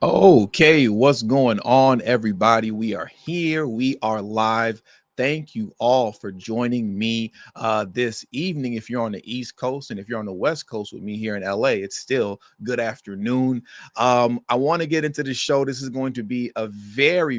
Okay, what's going on, everybody? We are here. We are live. Thank you all for joining me this evening. If you're on the East Coast and if you're on the West Coast with me here in LA, it's still good afternoon. I want to get into the show. This is going to be a very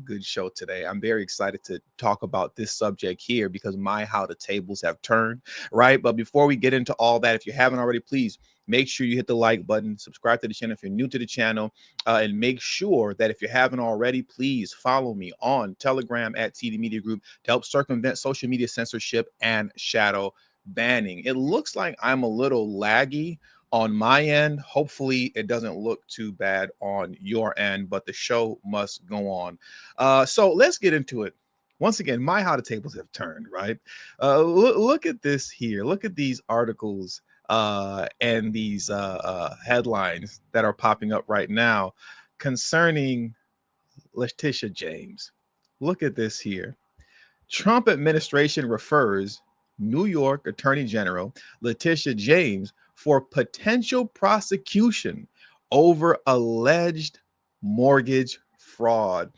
good show today. I'm very excited to talk about this subject here because how the tables have turned, right? But before we get into all that, if you haven't already, please make sure you hit the like button, subscribe to the channel if you're new to the channel, and make sure that if you haven't already, please follow me on Telegram at TD Media Group to help circumvent social media censorship and shadow banning. It looks like I'm a little laggy on my end. Hopefully it doesn't look too bad on your end, but the show must go on. So let's get into it. Once again, how the tables have turned, right? Look at this here. Look at these articles and these headlines that are popping up right now concerning Letitia James. Look at this here. Trump administration refers New York Attorney General Letitia James for potential prosecution over alleged mortgage fraud.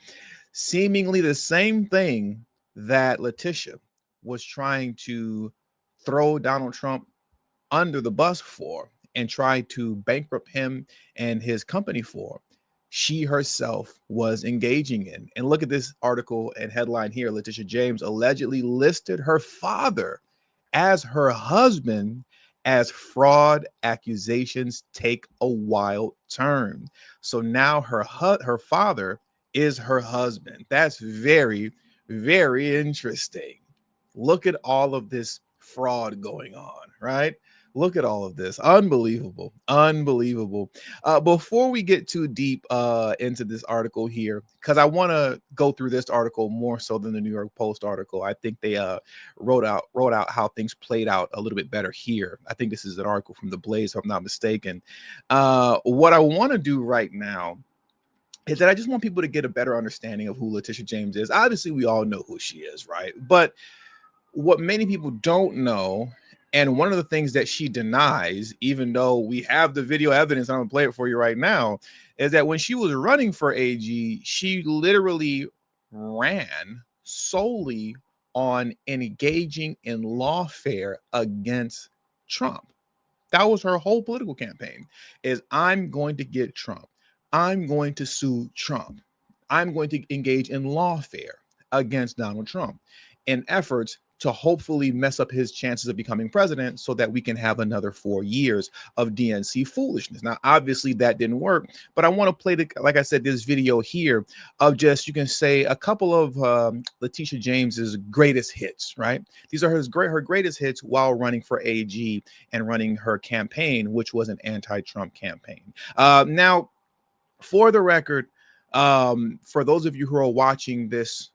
Seemingly the same thing that Letitia was trying to throw Donald Trump under the bus for and tried to bankrupt him and his company for, she herself was engaging in. And look at this article and headline here. Letitia James allegedly listed her father as her husband as fraud accusations take a wild turn. So now her father is her husband. That's very interesting. Look at all of this fraud going on, right? Look at all of this. Unbelievable. Before we get too deep into this article here, because I want to go through this article more so than the New York Post article. I think they wrote out how things played out a little bit better here. I think this is an article from TheBlaze, if I'm not mistaken. What I want to do right now is that I just want people to get a better understanding of who Letitia James is. Obviously, we all know who she is, right? But what many people don't know, and one of the things that she denies, even though we have the video evidence, I'm gonna play it for you right now, is that when she was running for AG, she literally ran solely on engaging in lawfare against Trump. That was her whole political campaign, is I'm going to get Trump. I'm going to sue Trump. I'm going to engage in lawfare against Donald Trump in efforts to hopefully mess up his chances of becoming president so that we can have another 4 years of DNC foolishness. Now, obviously that didn't work, but I want to play like I said, this video here of just, you can say, a couple of Letitia James's greatest hits, right? These are her greatest hits while running for AG and running her campaign, which was an anti-Trump campaign. Now, for the record, for those of you who are watching this,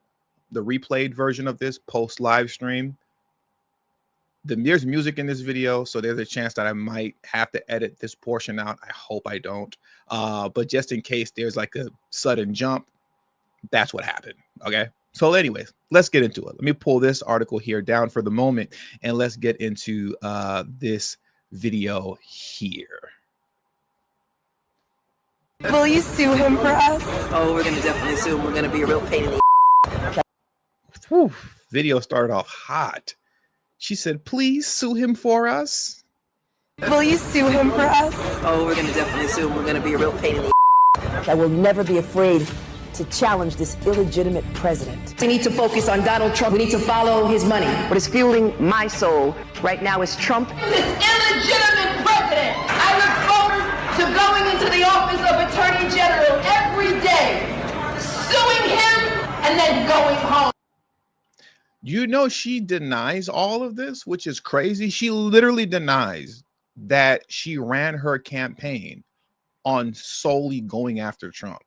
the replayed version of this post live stream, there's music in this video, so there's a chance that I might have to edit this portion out. I hope I don't. But just in case there's like a sudden jump, that's what happened. Okay. So anyways, let's get into it. Let me pull this article here down for the moment and let's get into this video here. Will you sue him for us? Oh, we're going to definitely sue him. We're going to be a real pain in the Whew, video started off hot. She said, please sue him for us. Will you sue him for us? Oh, we're going to definitely sue him. We're going to be a real pain in the I will never be afraid to challenge this illegitimate president. We need to focus on Donald Trump. We need to follow his money. What is fueling my soul right now is Trump. This illegitimate president. I look forward to going into the office of Attorney General every day, suing him, and then going home. You know, she denies all of this, which is crazy. She literally denies that she ran her campaign on solely going after Trump.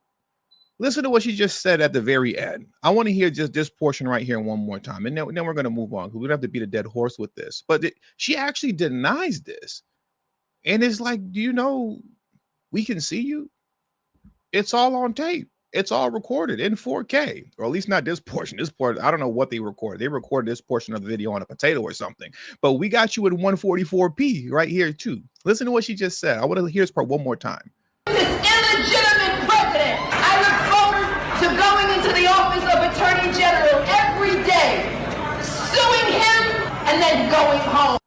Listen to what she just said at the very end. I want to hear just this portion right here one more time, and then we're going to move on because we don't have to beat a dead horse with this. But she actually denies this. And it's like, do you know, we can see you. It's all on tape. It's all recorded in 4K, or at least not this portion. This part, I don't know what they recorded. They recorded this portion of the video on a potato or something. But we got you in 144p right here too. Listen to what she just said. I want to hear this part one more time. This to going into the office of Attorney General every day, suing him, and then going home.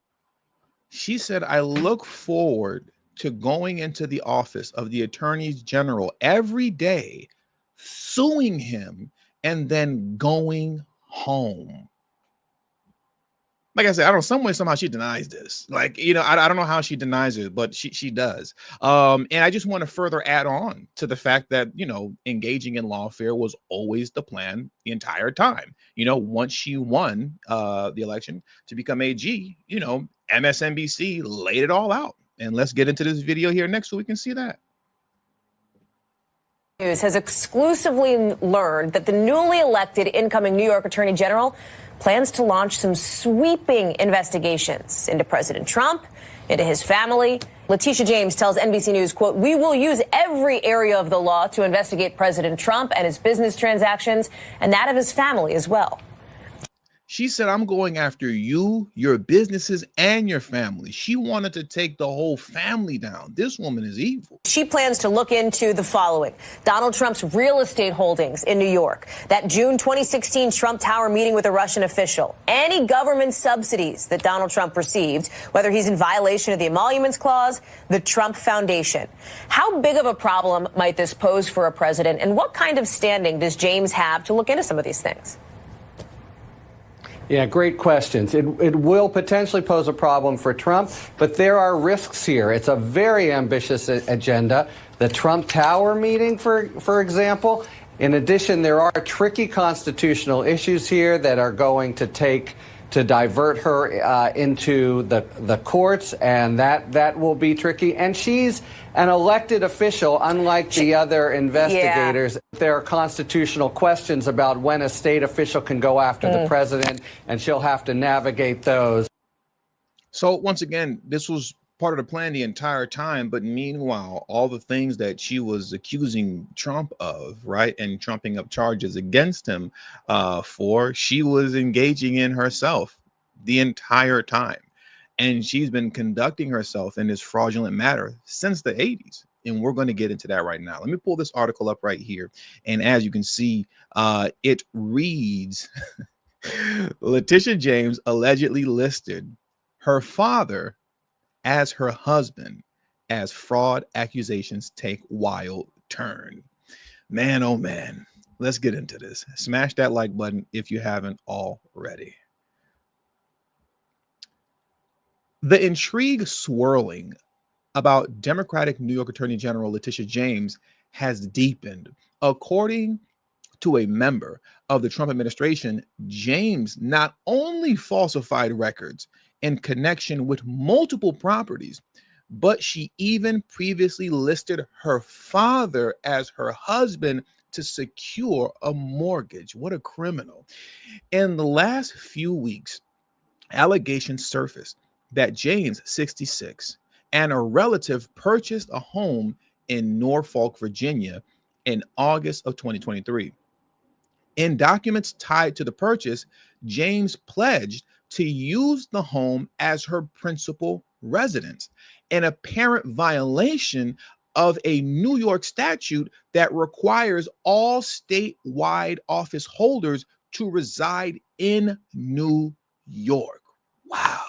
She said, I look forward to going into the office of the Attorney General every day, suing him, and then going home. Like I said, I don't know, some way, somehow she denies this. Like, you know, I don't know how she denies it, but she does. And I just want to further add on to the fact that, you know, engaging in lawfare was always the plan the entire time. You know, once she won the election to become AG, you know, MSNBC laid it all out. And let's get into this video here next so we can see that. News has exclusively learned that the newly elected incoming New York Attorney General plans to launch some sweeping investigations into President Trump, into his family. Letitia James tells NBC News, quote, "We will use every area of the law to investigate President Trump and his business transactions and that of his family as well." She said, I'm going after you, your businesses, and your family. She wanted to take the whole family down. This woman is evil. She plans to look into the following: Donald Trump's real estate holdings in New York, that June 2016 Trump Tower meeting with a Russian official, any government subsidies that Donald Trump received, whether he's in violation of the Emoluments Clause, the Trump Foundation. How big of a problem might this pose for a president, and what kind of standing does James have to look into some of these things? Yeah, great questions. It will potentially pose a problem for Trump, but there are risks here. It's a very ambitious agenda. The Trump Tower meeting, for example. In addition, there are tricky constitutional issues here that are going to divert her into the courts, and that will be tricky. And she's an elected official, unlike the other investigators. Yeah. There are constitutional questions about when a state official can go after the president, and she'll have to navigate those. So once again, this was part of the plan the entire time. But meanwhile, all the things that she was accusing Trump of, right, and trumping up charges against him for, she was engaging in herself the entire time. And she's been conducting herself in this fraudulent manner since the 80s. And we're going to get into that right now. Let me pull this article up right here. And as you can see, it reads, Letitia James allegedly listed her father as her husband as fraud accusations take wild turn. Man, oh man, let's get into this. Smash that like button if you haven't already. The intrigue swirling about Democratic New York Attorney General Letitia James has deepened. According to a member of the Trump administration, James not only falsified records in connection with multiple properties, but she even previously listed her father as her husband to secure a mortgage. What a criminal. In the last few weeks, allegations surfaced that James, 66, and a relative purchased a home in Norfolk, Virginia in August of 2023. In documents tied to the purchase, James pledged to use the home as her principal residence, an apparent violation of a New York statute that requires all statewide office holders to reside in New York. Wow.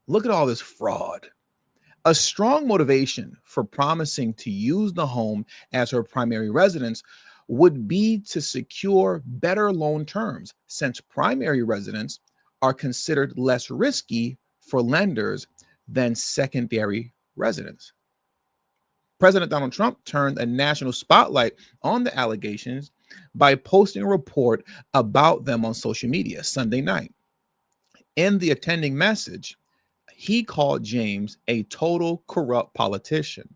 Look at all this fraud. A strong motivation for promising to use the home as her primary residence would be to secure better loan terms, since primary residents are considered less risky for lenders than secondary residents. President Donald Trump turned a national spotlight on the allegations by posting a report about them on social media Sunday night. In the attending message, he called James a total corrupt politician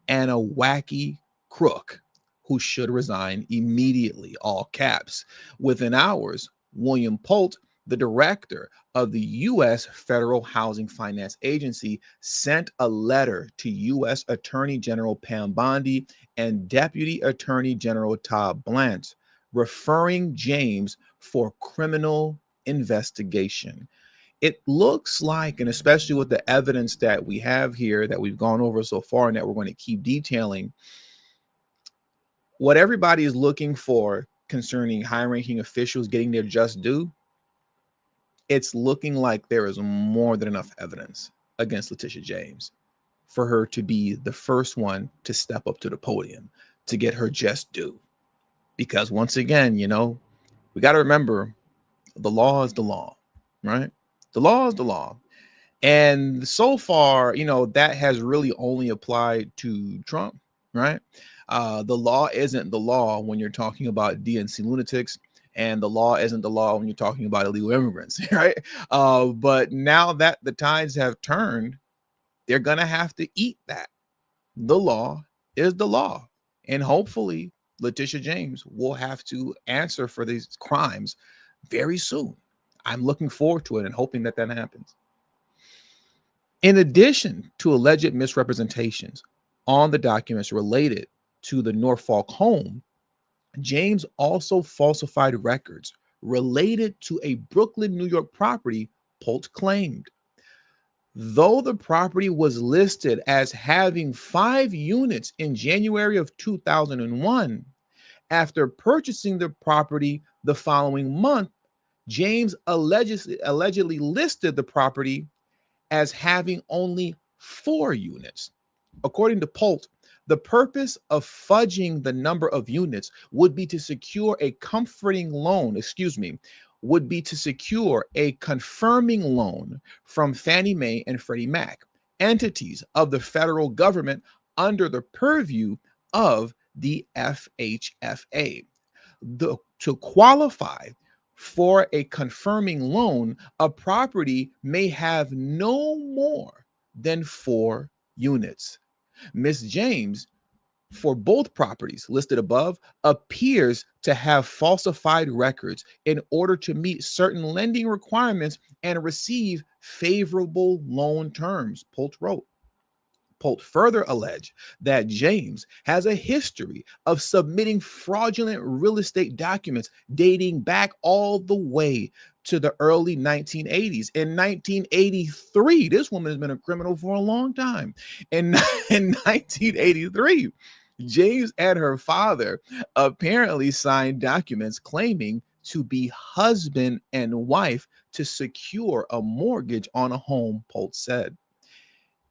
and a wacky crook who should resign immediately, all caps. Within hours, William Polt, the director of the U.S. Federal Housing Finance Agency, sent a letter to U.S. Attorney General Pam Bondi and Deputy Attorney General Todd Blanche, referring James for criminal investigation. It looks like, and especially with the evidence that we have here that we've gone over so far and that we're going to keep detailing, what everybody is looking for concerning high-ranking officials getting their just due, it's looking like there is more than enough evidence against Letitia James for her to be the first one to step up to the podium to get her just due. Because once again, you know, we got to remember the law is the law, right? The law is the law. And so far, you know, that has really only applied to Trump, right? The law isn't the law when you're talking about DNC lunatics, and the law isn't the law when you're talking about illegal immigrants, right? But now that the tides have turned, they're going to have to eat that. The law is the law. And hopefully, Letitia James will have to answer for these crimes very soon. I'm looking forward to it and hoping that that happens. In addition to alleged misrepresentations on the documents related to the Norfolk home, James also falsified records related to a Brooklyn, New York property Polt claimed. Though the property was listed as having 5 units in January of 2001, after purchasing the property the following month, James allegedly listed the property as having only 4 units. According to Polt, the purpose of fudging the number of units would be to secure a confirming loan from Fannie Mae and Freddie Mac, entities of the federal government under the purview of the FHFA. To qualify for a confirming loan, a property may have no more than 4 units. Ms. James, for both properties listed above, appears to have falsified records in order to meet certain lending requirements and receive favorable loan terms, Polt wrote. Polt further alleged that James has a history of submitting fraudulent real estate documents dating back all the way to the early 1980s. In 1983, this woman has been a criminal for a long time. In 1983, James and her father apparently signed documents claiming to be husband and wife to secure a mortgage on a home, Polt said.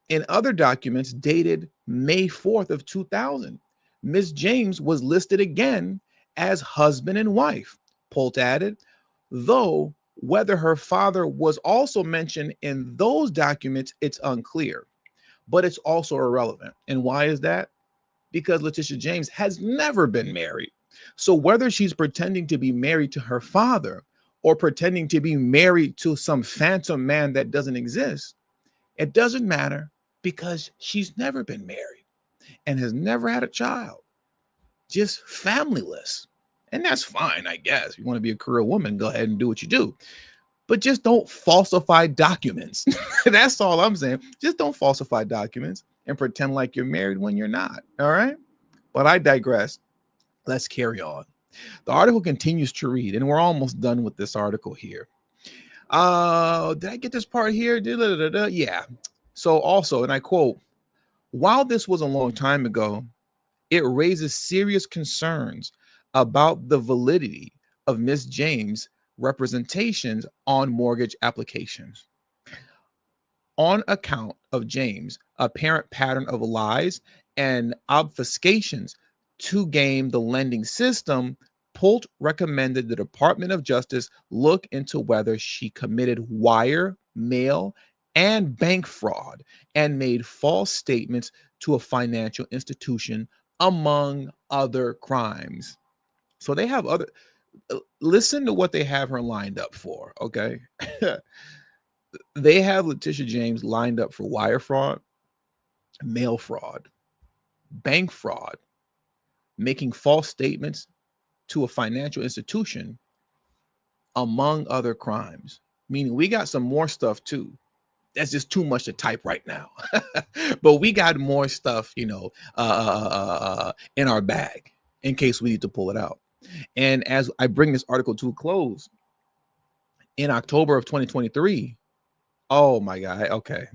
In other documents dated May 4th of 2000, Ms. James was listed again as husband and wife. Polt added, though whether her father was also mentioned in those documents, it's unclear, but it's also irrelevant. And why is that? Because Letitia James has never been married. So whether she's pretending to be married to her father or pretending to be married to some phantom man that doesn't exist, it doesn't matter, because she's never been married and has never had a child, just familyless. And that's fine, I guess. If you want to be a career woman, go ahead and do what you do. But just don't falsify documents. That's all I'm saying. Just don't falsify documents and pretend like you're married when you're not. All right. But I digress. Let's carry on. The article continues to read, and we're almost done with this article here. Did I get this part here? Yeah. So also, and I quote, while this was a long time ago, it raises serious concerns about the validity of Ms. James' representations on mortgage applications. On account of James' apparent pattern of lies and obfuscations to game the lending system, Polt recommended the Department of Justice look into whether she committed wire, mail, and bank fraud and made false statements to a financial institution, among other crimes. So they have other, listen to what they have her lined up for, okay? They have Letitia James lined up for wire fraud, mail fraud, bank fraud, making false statements to a financial institution, among other crimes. Meaning we got some more stuff too. That's just too much to type right now. But we got more stuff, you know, in our bag in case we need to pull it out. And as I bring this article to a close, in October of 2023, oh my God, okay,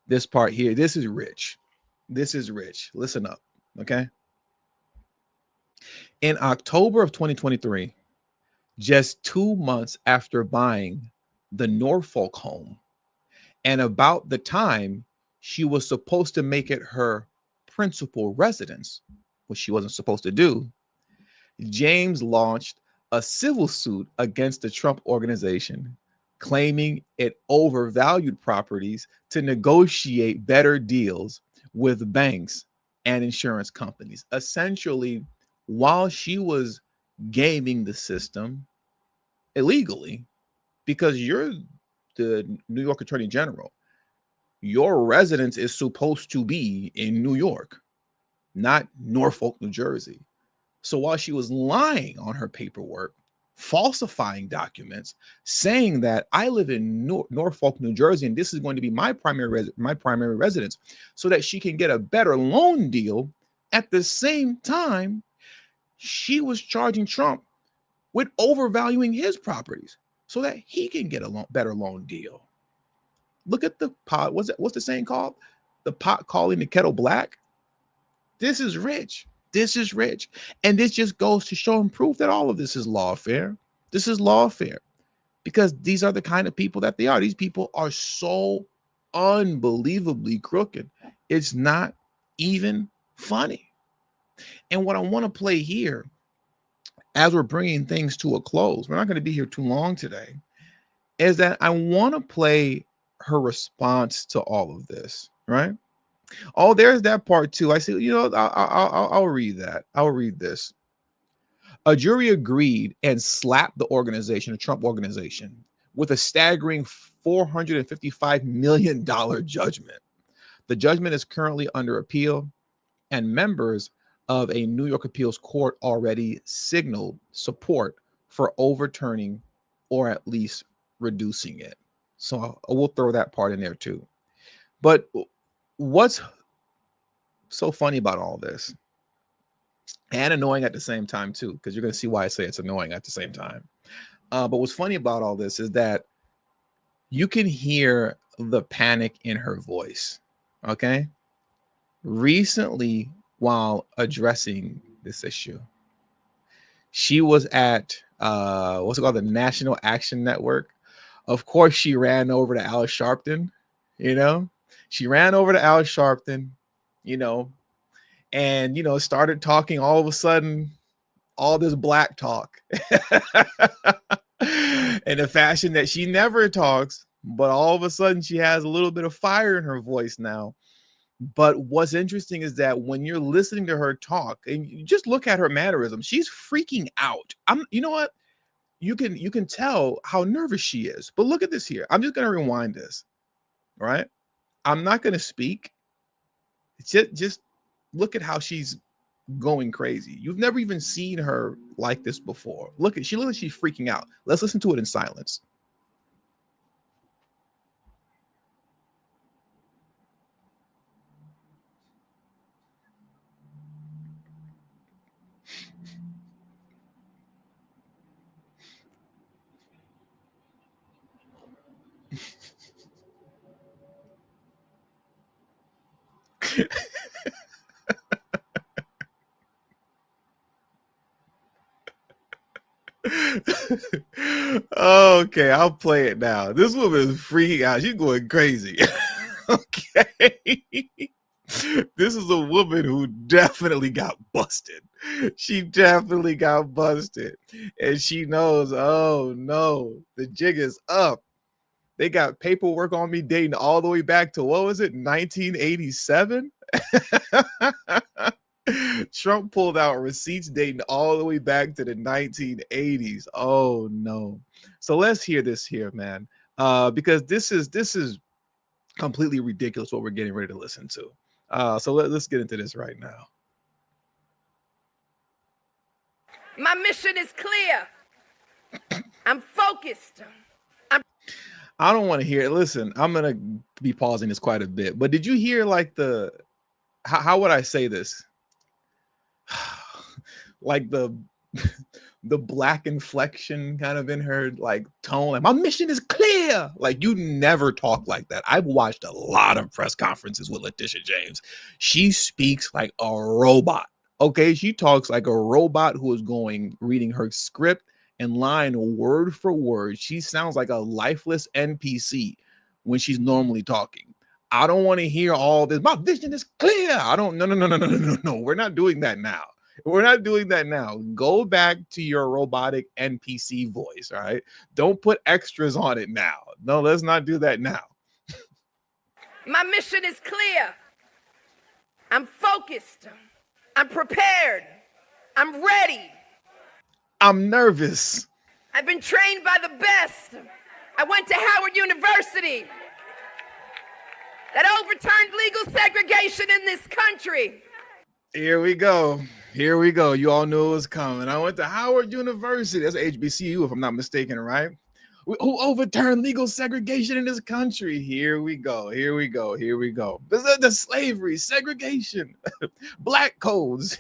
this part here, this is rich. This is rich. Listen up, okay? In October of 2023, just 2 months after buying the Norfolk home, and about the time she was supposed to make it her principal residence, which she wasn't supposed to do, James launched a civil suit against the Trump organization, claiming it overvalued properties to negotiate better deals with banks and insurance companies. Essentially, while she was gaming the system illegally, because you're the New York Attorney General, your residence is supposed to be in New York, not Norfolk, New Jersey. So while she was lying on her paperwork, falsifying documents, saying that I live in Norfolk, New Jersey, and this is going to be my primary residence, so that she can get a better loan deal, at the same time, she was charging Trump with overvaluing his properties so that he can get a better loan deal. Look at the pot. What's the saying called? The pot calling the kettle black. This is rich. This is rich. And this just goes to show and prove that all of this is lawfare. This is lawfare because these are the kind of people that they are. These people are so unbelievably crooked. It's not even funny. And what I want to play here, as we're bringing things to a close, we're not going to be here too long today, is that I want to play her response to all of this, right? Oh, there's that part too. I see, I'll read that. I'll read this. A jury agreed and slapped the organization, the Trump organization, with a staggering $455 million judgment. The judgment is currently under appeal, and members of a New York appeals court already signaled support for overturning or at least reducing it. So we'll throw that part in there too. But what's so funny about all this, and annoying at the same time too, because you're going to see why I say it's annoying at the same time. But what's funny about all this is that you can hear the panic in her voice. Okay. Recently, while addressing this issue, she was at what's it called, the National Action Network. Of course, she ran over to Al Sharpton. She ran over to Al Sharpton, and started talking all of a sudden all this black talk in a fashion that she never talks, but all of a sudden she has a little bit of fire in her voice now. But what's interesting is that when you're listening to her talk and you just look at her mannerism, she's freaking out. You know what? You can tell how nervous she is. But look at this here. I'm just going to rewind this, right? I'm not going to speak. Just look at how she's going crazy. You've never even seen her like this before. She looks like she's freaking out. Let's listen to it in silence. Okay, I'll play it now. This woman is freaking out. She's going crazy. Okay. This is a woman who definitely got busted. She definitely got busted. And she knows, oh no, the jig is up. They got paperwork on me dating all the way back to, what was it, 1987? Trump pulled out receipts dating all the way back to the 1980s. Oh no. So let's hear this here, man. Because this is completely ridiculous what we're getting ready to listen to. So let's get into this right now. My mission is clear. I'm focused. I don't want to hear it. Listen, I'm gonna be pausing this quite a bit. But did you hear like how would I say this? Like the black inflection kind of in her like tone, like my mission is clear. Like you never talk like that. I've watched a lot of press conferences with Letitia James. She speaks like a robot. Okay, she talks like a robot who is reading her script and line word for word. She sounds like a lifeless NPC when she's normally talking. I don't want to hear all this. My vision is clear. I don't. No, no, no, no, no, no, no, no. We're not doing that now. We're not doing that now. Go back to your robotic NPC voice. All right. Don't put extras on it now. No, let's not do that now. My mission is clear. I'm focused. I'm prepared. I'm ready. I'm nervous. I've been trained by the best. I went to Howard University. That overturned legal segregation in this country. Here we go. Here we go. You all knew it was coming. I went to Howard University. That's HBCU, if I'm not mistaken, right? Who overturned legal segregation in this country? Here we go. Here we go. Here we go. The slavery, segregation, black codes,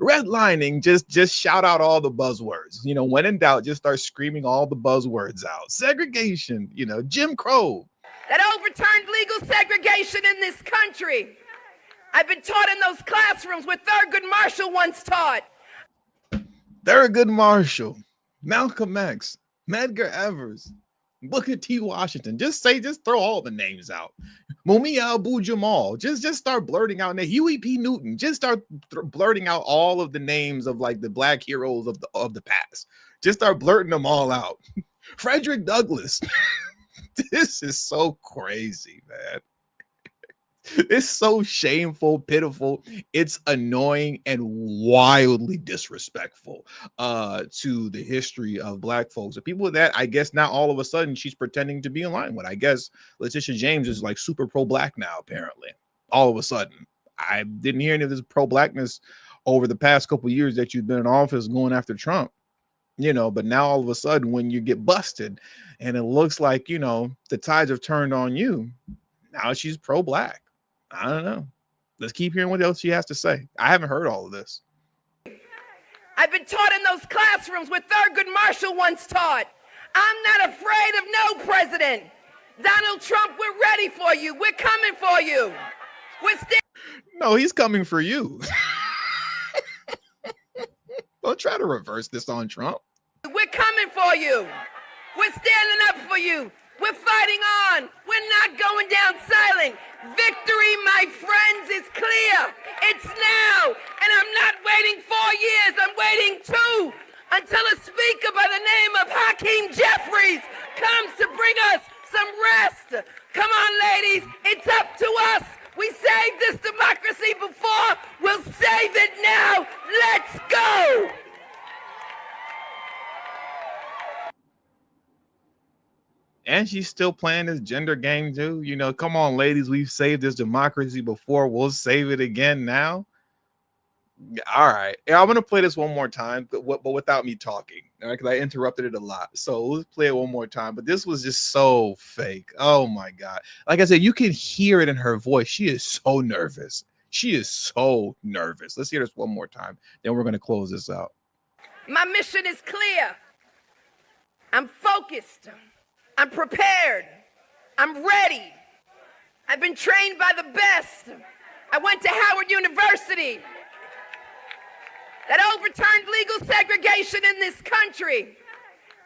redlining. Just shout out all the buzzwords. You know, when in doubt, just start screaming all the buzzwords out. Segregation, you know, Jim Crow. That overturned legal segregation in this country. I've been taught in those classrooms where Thurgood Marshall once taught. Thurgood Marshall, Malcolm X, Medgar Evers, Booker T. Washington. Just throw all the names out. Mumia Abu-Jamal. Just start blurting out. Huey P. Newton. Just start blurting out all of the names of like the black heroes of the past. Just start blurting them all out. Frederick Douglass. This is so crazy, man. It's so shameful, pitiful. It's annoying and wildly disrespectful to the history of black folks. The people that I guess now all of a sudden she's pretending to be in line with. I guess Letitia James is like super pro-black now, apparently. All of a sudden. I didn't hear any of this pro-blackness over the past couple of years that you've been in office going after Trump. You know, but now all of a sudden when you get busted and it looks like, you know, the tides have turned on you, now she's pro-black. I don't know. Let's keep hearing what else she has to say. I haven't heard all of this. I've been taught in those classrooms where Thurgood Marshall once taught. I'm not afraid of no president. Donald Trump, we're ready for you. We're coming for you. No, he's coming for you. Don't try to reverse this on Trump. We're coming for you. We're standing up for you. We're fighting on. We're not going down silent. Victory, my friends, is clear. It's now. And I'm not waiting 4 years. I'm waiting 2 until a speaker by the name of Hakeem Jeffries comes to bring us some rest. Come on, ladies. It's up to us. We saved this democracy before. We'll save it now. Let's go. And she's still playing this gender game too. You know, come on, ladies. We've saved this democracy before. We'll save it again now. All right. Yeah, I'm going to play this one more time, but without me talking. All right, because I interrupted it a lot. So let's play it one more time. But this was just so fake. Oh, my God. Like I said, you can hear it in her voice. She is so nervous. She is so nervous. Let's hear this one more time. Then we're going to close this out. My mission is clear. I'm focused. I'm prepared. I'm ready. I've been trained by the best. I went to Howard University. That overturned legal segregation in this country.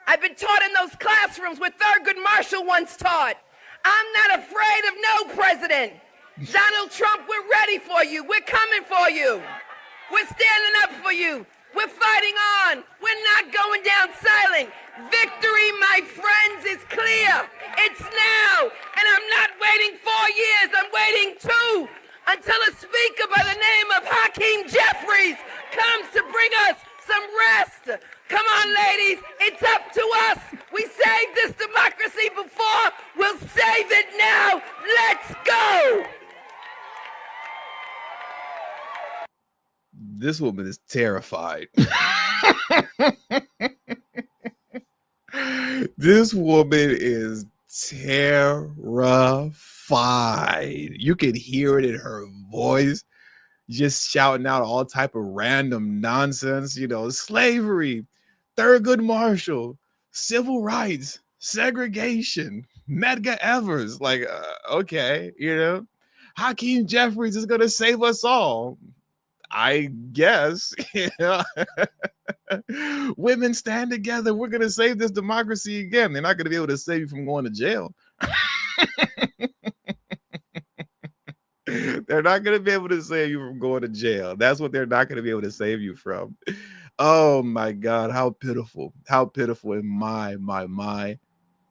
I've been taught in those classrooms where Thurgood Marshall once taught. I'm not afraid of no president. Donald Trump, we're ready for you. We're coming for you. We're standing up for you. We're fighting on. We're not going down silent. Victory, my friends, is clear. It's now. And I'm not waiting 4 years. I'm waiting 2 until a speaker by the name of Hakeem Jeffries comes to bring us some rest. Come on, ladies. It's up to us. We saved this democracy before. We'll save it now. Let's go. This woman is terrified. This woman is terrified. You can hear it in her voice, just shouting out all type of random nonsense, you know, slavery, Thurgood Marshall, civil rights, segregation, Medgar Evers. Like, okay, you know, Hakeem Jeffries is going to save us all. I guess. Women stand together. We're gonna save this democracy again. They're not gonna be able to save you from going to jail. They're not going to be able to save you from going to jail. That's what they're not going to be able to save you from. Oh my God, how pitiful. How pitiful in my,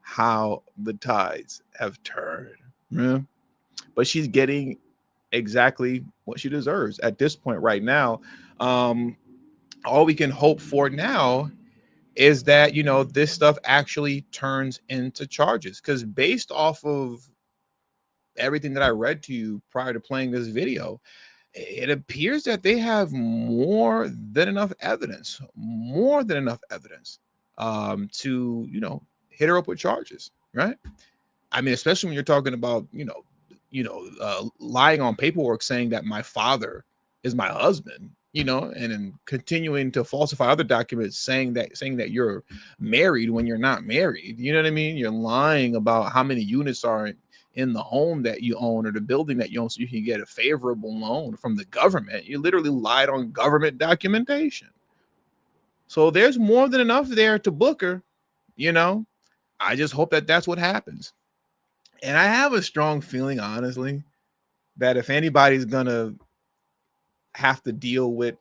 how the tides have turned. Yeah. But she's getting exactly what she deserves at this point right now. All we can hope for now is that, this stuff actually turns into charges, because based off of everything that I read to you prior to playing this video, it appears that they have more than enough evidence to, hit her up with charges, right? I mean, especially when you're talking about, lying on paperwork saying that my father is my husband, and then continuing to falsify other documents saying that you're married when you're not married. You know what I mean? You're lying about how many units are in the home that you own or the building that you own so you can get a favorable loan from the government. You literally lied on government documentation. So there's more than enough there to book her, I just hope that that's what happens. And I have a strong feeling, honestly, that if anybody's gonna have to deal with,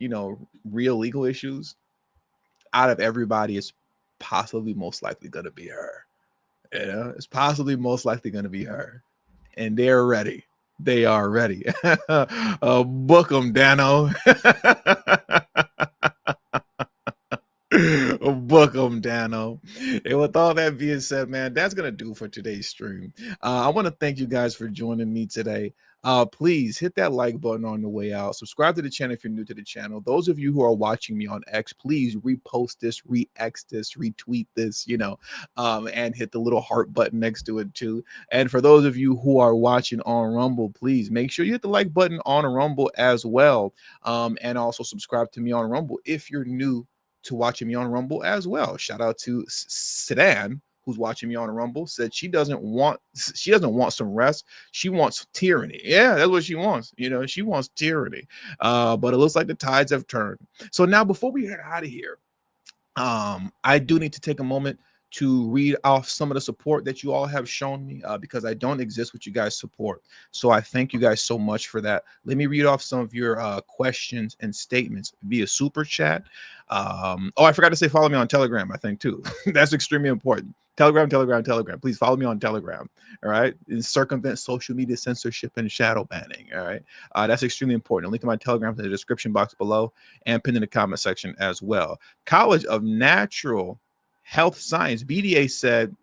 real legal issues out of everybody, it's possibly most likely gonna be her. It's possibly most likely gonna be her. And they're ready. They are ready. Book them, Dano. Book them, Dano. And with all that being said, man, that's gonna do for today's stream. I want to thank you guys for joining me today. Please hit that like button on the way out. Subscribe to the channel if you're new to the channel. Those of you who are watching me on X, please repost this, re-X this, retweet this, and hit the little heart button next to it too. And for those of you who are watching on Rumble, please make sure you hit the like button on Rumble as well. And also subscribe to me on Rumble if you're new to watching me on Rumble as well. Shout out to Sedan, who's watching me on Rumble, said she doesn't want some rest. She wants tyranny. Yeah, that's what she wants. She wants tyranny. But it looks like the tides have turned. So now, before we get out of here, I do need to take a moment to read off some of the support that you all have shown me, because I don't exist with you guys' support. So I thank you guys so much for that. Let me read off some of your questions and statements via super chat. I forgot to say follow me on Telegram, I think too. That's extremely important. Telegram. Please follow me on Telegram. All right. And circumvent social media censorship and shadow banning. All right. That's extremely important. Link to my Telegram in the description box below and pinned in the comment section as well. College of Natural Health Science, BDA, said,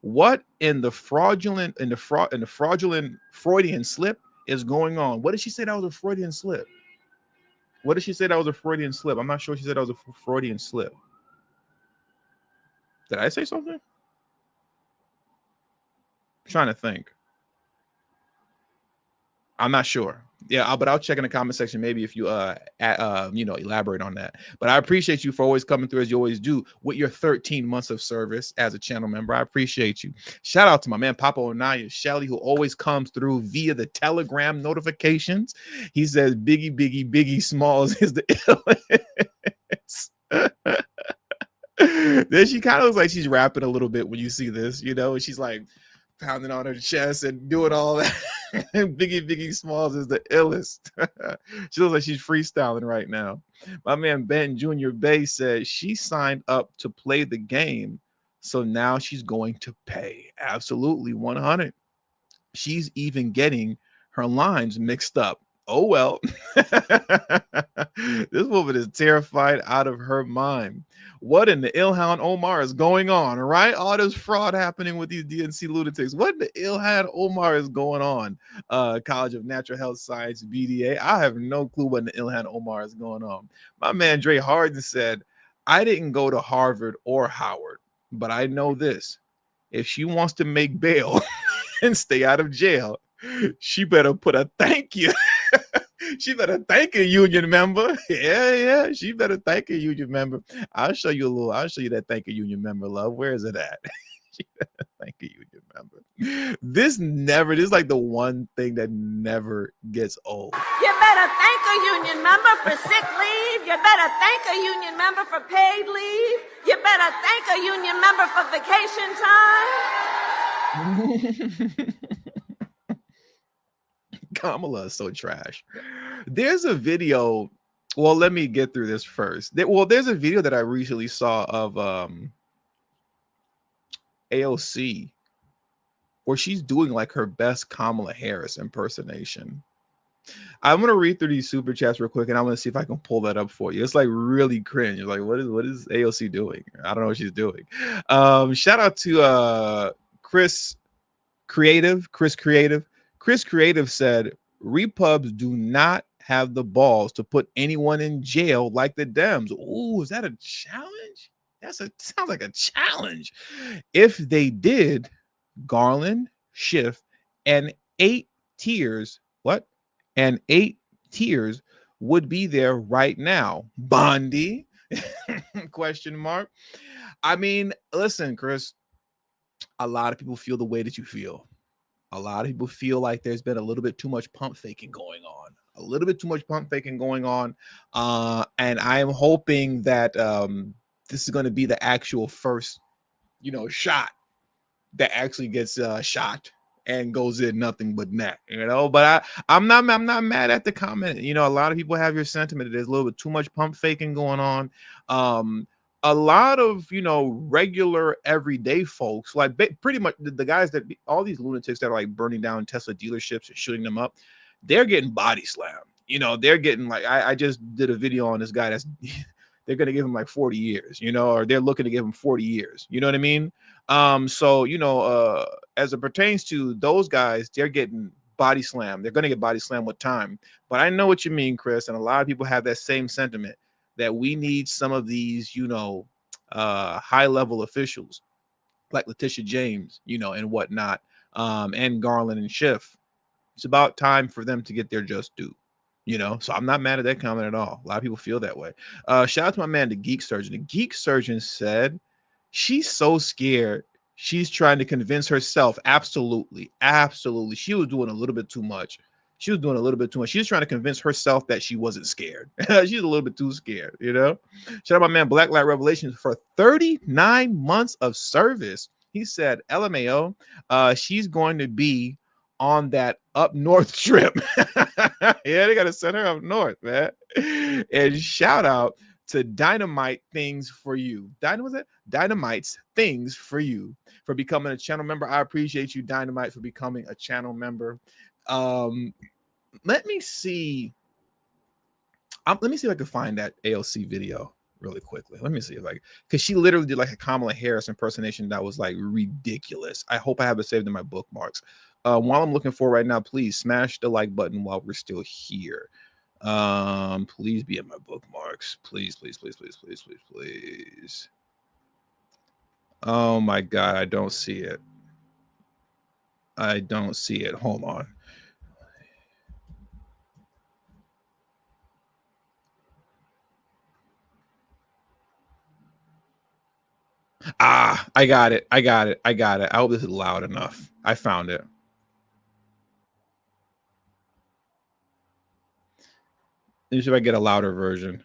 what in the fraudulent Freudian slip is going on? What did she say that was a Freudian slip? What did she say that was a Freudian slip? I'm not sure she said that was a Freudian slip. Did I say something? I'm trying to think. I'm not sure. Yeah, but I'll check in the comment section maybe if you elaborate on that. But I appreciate you for always coming through as you always do with your 13 months of service as a channel member. I appreciate you. Shout out to my man Papa Onaya Shelly, who always comes through via the Telegram notifications. He says Biggie Smalls is the illest. Then she kind of looks like she's rapping a little bit when you see this, she's like pounding on her chest and doing all that. Biggie Smalls is the illest. She looks like she's freestyling right now. My man Ben Jr. Bay said she signed up to play the game, so now she's going to pay. Absolutely, 100. She's even getting her lines mixed up. Oh well. This woman is terrified out of her mind. What in the Ilhan Omar is going on, right? All this fraud happening with these DNC lunatics. What in the Ilhan Omar is going on? College of Natural Health Science, BDA. I have no clue what in the Ilhan Omar is going on. My man Dre Harden said, I didn't go to Harvard or Howard, but I know this. If she wants to make bail and stay out of jail, she better put a thank you. She better thank a union member. Yeah. She better thank a union member. I'll show you that thank a union member, love. Where is it at? Thank you, union member. This is like the one thing that never gets old. You better thank a union member for sick leave. You better thank a union member for paid leave. You better thank a union member for vacation time. Kamala is so trash. There's a video. Well, let me get through this first. There's a video that I recently saw of AOC where she's doing like her best Kamala Harris impersonation. I'm gonna read through these super chats real quick, and I'm gonna see if I can pull that up for you. It's like really cringe. You're like, what is AOC doing? I don't know what she's doing. Shout out to Chris Creative. Chris Creative said, Repubs do not have the balls to put anyone in jail like the Dems. Ooh, is that a challenge? Sounds like a challenge. If they did, Garland, Schiff, and 8 tiers, what? And 8 tiers would be there right now. Bondi? Question mark. I mean, listen, Chris, a lot of people feel the way that you feel. A lot of people feel like there's been a little bit too much pump faking going on. And I am hoping that this is going to be the actual first, shot that actually gets shot and goes in nothing but net, But I'm not mad at the comment. A lot of people have your sentiment. There's a little bit too much pump faking going on. A lot of regular everyday folks, like pretty much the guys that all these lunatics that are like burning down Tesla dealerships and shooting them up, they're getting body slammed. They're getting like I just did a video on this guy that's they're gonna give him like 40 years, or they're looking to give him 40 years. You know what I mean? So as it pertains to those guys, they're getting body slammed. They're gonna get body slammed with time. But I know what you mean, Chris, and a lot of people have that same sentiment that we need some of these, high-level officials like Letitia James, and whatnot, and Garland and Schiff. It's about time for them to get their just due, So I'm not mad at that comment at all. A lot of people feel that way. Shout out to my man, the Geek Surgeon. The Geek Surgeon said she's so scared. She's trying to convince herself. Absolutely. She was doing a little bit too much. She was trying to convince herself that she wasn't scared. She's a little bit too scared, Shout out my man, Blacklight Revelations, for 39 months of service. He said, LMAO, she's going to be on that up north trip. Yeah, they got to send her up north, man. And shout out to Dynamite Things for You. Dynamite's Things for You for becoming a channel member. I appreciate you, Dynamite, for becoming a channel member. Let me see. Let me see if I can find that AOC video really quickly. Let me see if because she literally did like a Kamala Harris impersonation that was like ridiculous. I hope I have it saved in my bookmarks. While I'm looking for it right now, please smash the like button while we're still here. Please be in my bookmarks. Please. Oh my God, I don't see it. Hold on. I got it. I hope this is loud enough. I found it. Let me see if I get a louder version.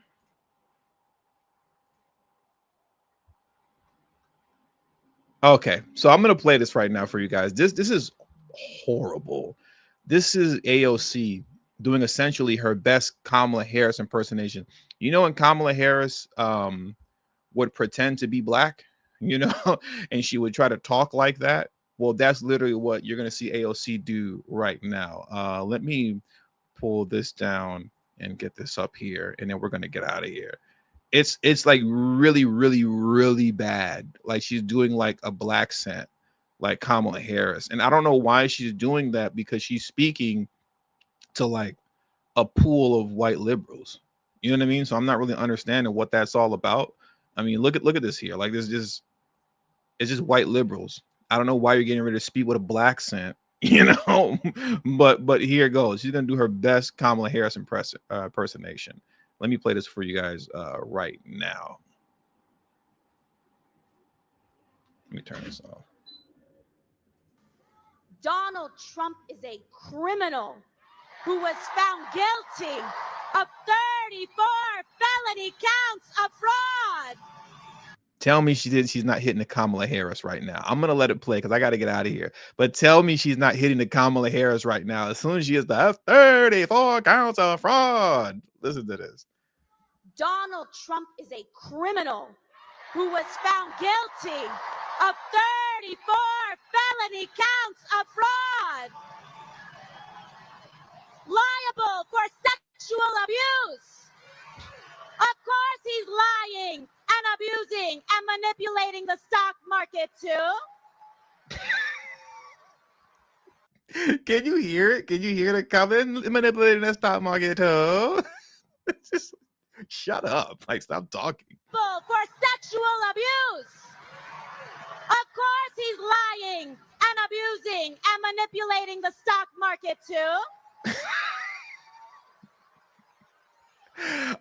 Okay, so I'm gonna play this right now for you guys. This is horrible. This is AOC doing essentially her best Kamala Harris impersonation. When Kamala Harris would pretend to be black, and she would try to talk like that. Well, that's literally what you're gonna see AOC do right now. Let me pull this down and get this up here, and then we're gonna get out of here. It's like really, really, really bad. Like she's doing like a black scent, like Kamala Harris. And I don't know why she's doing that, because she's speaking to like a pool of white liberals. You know what I mean? So I'm not really understanding what that's all about. I mean, look at this here. Like it's just white liberals. I don't know why you're getting ready to speak with a black scent, but here it goes. She's gonna do her best Kamala Harris impersonation. Let me play this for you guys right now. Let me turn this off. Donald Trump is a criminal who was found guilty of 34 felony counts of fraud. Tell me she's not hitting the Kamala Harris right now. I'm gonna let it play because I got to get out of here. But tell me she's not hitting the Kamala Harris right now. As soon as she has the 34 counts of fraud. Listen to this. Donald Trump is a criminal who was found guilty of 34 felony counts of fraud. Liable for sexual abuse. Of course he's lying and abusing and manipulating the stock market too. Can you hear it? Can you hear the comment? Manipulating the stock market too. Just shut up. Like, stop talking. For sexual abuse. Of course he's lying and abusing and manipulating the stock market too.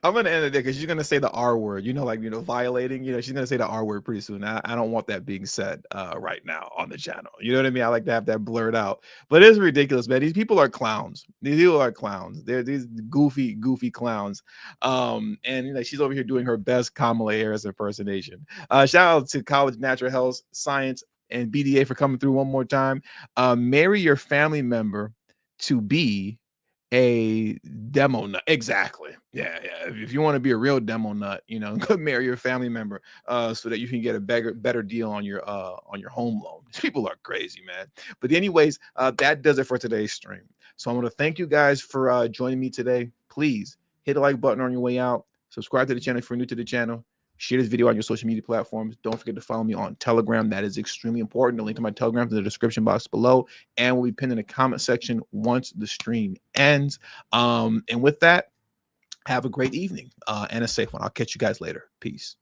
I'm gonna end it there because she's gonna say the R word, violating. She's gonna say the R word pretty soon. I don't want that being said right now on the channel. You know what I mean? I like to have that blurred out. But it's ridiculous, man. These people are clowns. These people are clowns. They're these goofy clowns. And she's over here doing her best Kamala Harris impersonation. Shout out to College Natural Health Science and BDA for coming through one more time. Marry your family member to be a demo nut. Exactly. Yeah. If you want to be a real demo nut, go marry your family member so that you can get a better deal on your home loan. These people are crazy, man. But anyways, that does it for today's stream. So I want to thank you guys for joining me today. Please hit the like button on your way out. Subscribe to the channel if you're new to the channel. Share this video on your social media platforms. Don't forget to follow me on Telegram. That is extremely important. The link to my Telegram is in the description box below, and will be pinned in the comment section once the stream ends. And with that, have a great evening and a safe one. I'll catch you guys later. Peace.